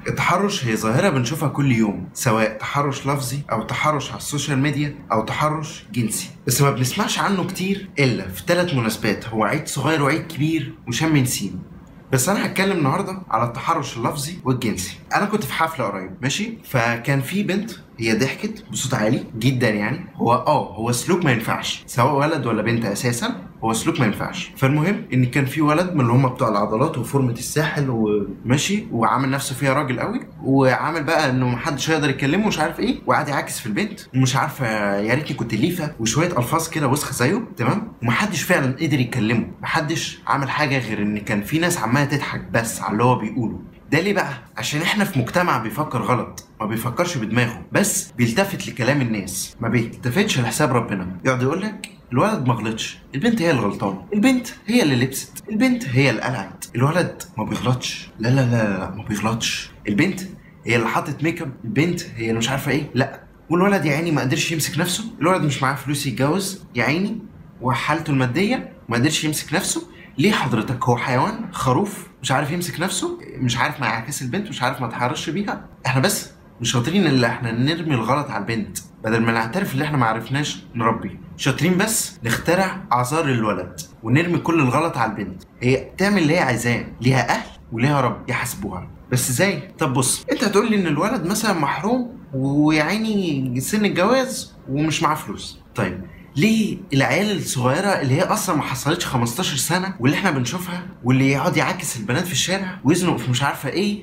التحرش هي ظاهرة بنشوفها كل يوم، سواء تحرش لفظي أو تحرش على السوشيال ميديا أو تحرش جنسي، بس ما بنسمعش عنه كتير إلا في 3 مناسبات، هو عيد صغير وعيد كبير وشم نسيم. بس انا هتكلم النهارده على التحرش اللفظي والجنسي. انا كنت في حفله قريب ماشي، فكان في بنت هي ضحكت بصوت عالي جدا، يعني هو سلوك ما ينفعش، سواء ولد ولا بنت اساسا هو سلوك ما ينفعش. فالمهم ان كان في ولد من اللي هم بتوع العضلات وفورمه الساحل وماشي وعامل نفسه فيها راجل قوي، وعامل بقى انه محدش هيقدر يكلمه ومش عارف ايه، وقعد يعاكس في البنت ومش عارفه يا ريتني كنت ليفه وشويه الفاظ كده وسخه زيه، تمام. ومحدش فعلا قدر يكلمه، محدش عمل حاجه غير ان كان في ناس عماله تضحك بس على اللي هو بيقوله. ده ليه بقى؟ عشان احنا في مجتمع بيفكر غلط، ما بيفكرش بدماغه بس بيلتفت لكلام الناس، ما بيلتفتش لحساب ربنا. يقعد يقول لك الولد ما غلطش، البنت هي اللي غلطانه، البنت هي اللي لبست، البنت هي اللي قلعت، الولد ما بيغلطش، لا لا لا لا ما بيغلطش، البنت هي اللي حطت ميك اب، البنت هي اللي مش عارفه ايه، لا. والولد يا عيني ما قدرش يمسك نفسه، الولد مش معاه فلوس يتجوز يا عيني، وحالته الماديه ما قدرش يمسك نفسه. ليه حضرتك؟ هو حيوان خروف مش عارف يمسك نفسه، مش عارف ما يعاكس البنت، مش عارف ما يتحرش بيها. احنا بس مش شاطرين اللي احنا نرمي الغلط على البنت، بدل ما نعترف اللي احنا ما عرفناش نربي. شاطرين بس نخترع اعذار للولد ونرمي كل الغلط على البنت. هي تعمل اللي هي عايزاه، ليها اهل وليها رب يحاسبوها، بس ازاي؟ طب بص، انت هتقول لي ان الولد مثلا محروم ويعني سن الجواز ومش معاه فلوس. طيب ليه العيال الصغيره اللي هي اصلا ما حصلتش 15 سنه واللي احنا بنشوفها واللي يقعد يعاكس البنات في الشارع ويزنق في مش عارفه ايه،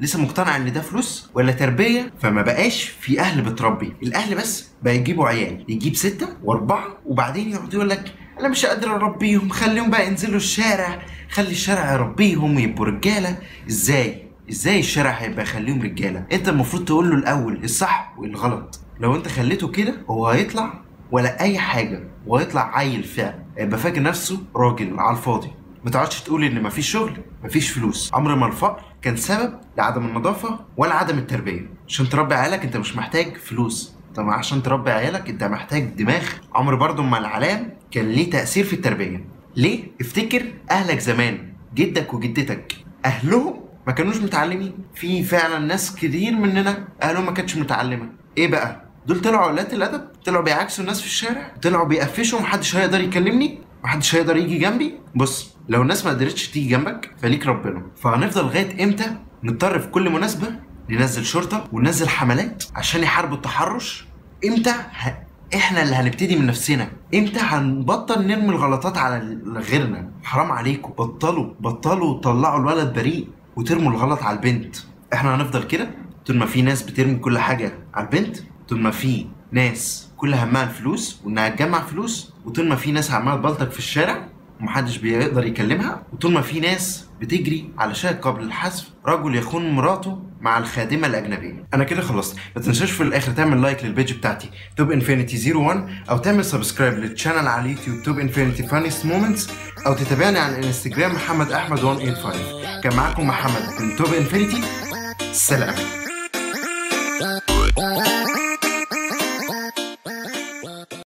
لسه مقتنع ان ده فلوس ولا تربيه؟ فما بقاش في اهل بتربي، الاهل بس بقى يجيبوا عيال، يجيب 6 و4 وبعدين يقعد يقول لك انا مش قادر اربيهم، خليهم بقى ينزلوا الشارع، خلي الشارع يربيهم ويبقوا رجاله. ازاي الشارع هيبقى يخليهم رجاله؟ انت المفروض تقول له الاول الصح والغلط. لو انت خليته كده هو هيطلع ولا اي حاجه، وهيطلع عيل فعلا هيبقى فاكر نفسه راجل على الفاضي. ما تقعدش تقول ان مفيش شغل مفيش فلوس، عمر ما الفقر كان سبب لعدم النظافه ولا عدم التربيه. عشان تربي عيالك انت مش محتاج فلوس، طب عشان تربي عيالك انت محتاج دماغ. عمر برضو ما العلام كان ليه تاثير في التربيه. ليه؟ افتكر اهلك زمان، جدك وجدتك اهلهم ما كانوش متعلمين. في فعلا ناس كتير مننا اهلهم ما كانتش متعلمه. ايه بقى؟ دول طلعوا قلات الادب، طلعوا بيعاكسوا الناس في الشارع، طلعوا بيقفشوا محدش هيقدر يكلمني، محدش هيقدر يجي جنبي. بص، لو الناس ما قدرتش تيجي جنبك فليك ربنا. فهنفضل لغايه امتى نضطر في كل مناسبه ننزل شرطه وننزل حملات عشان يحاربوا التحرش؟ امتى احنا اللي هنبتدي من نفسنا؟ امتى هنبطل نرمي الغلطات على غيرنا؟ حرام عليكم، بطلوا طلعوا الولد بريء وترموا الغلط على البنت. احنا هنفضل كده طول ما في ناس بترمي كل حاجه على البنت، طول ما في ناس كل همها الفلوس وانها تجمع فلوس، وطول ما في ناس عماله تبلطج في الشارع ومحدش بيقدر يكلمها، وطول ما في ناس بتجري علشان قبل الحذف رجل يخون مراته مع الخادمه الاجنبيه. انا كده خلصت. ما تنساش في الاخر تعمل لايك للبيج بتاعتي توب انفينيتي 01، او تعمل سبسكرايب للشانل على اليوتيوب توب انفينيتي فانيست مومنتس، او تتابعني على الانستجرام محمد احمد 185. كان معاكم محمد من توب انفينيتي، سلام.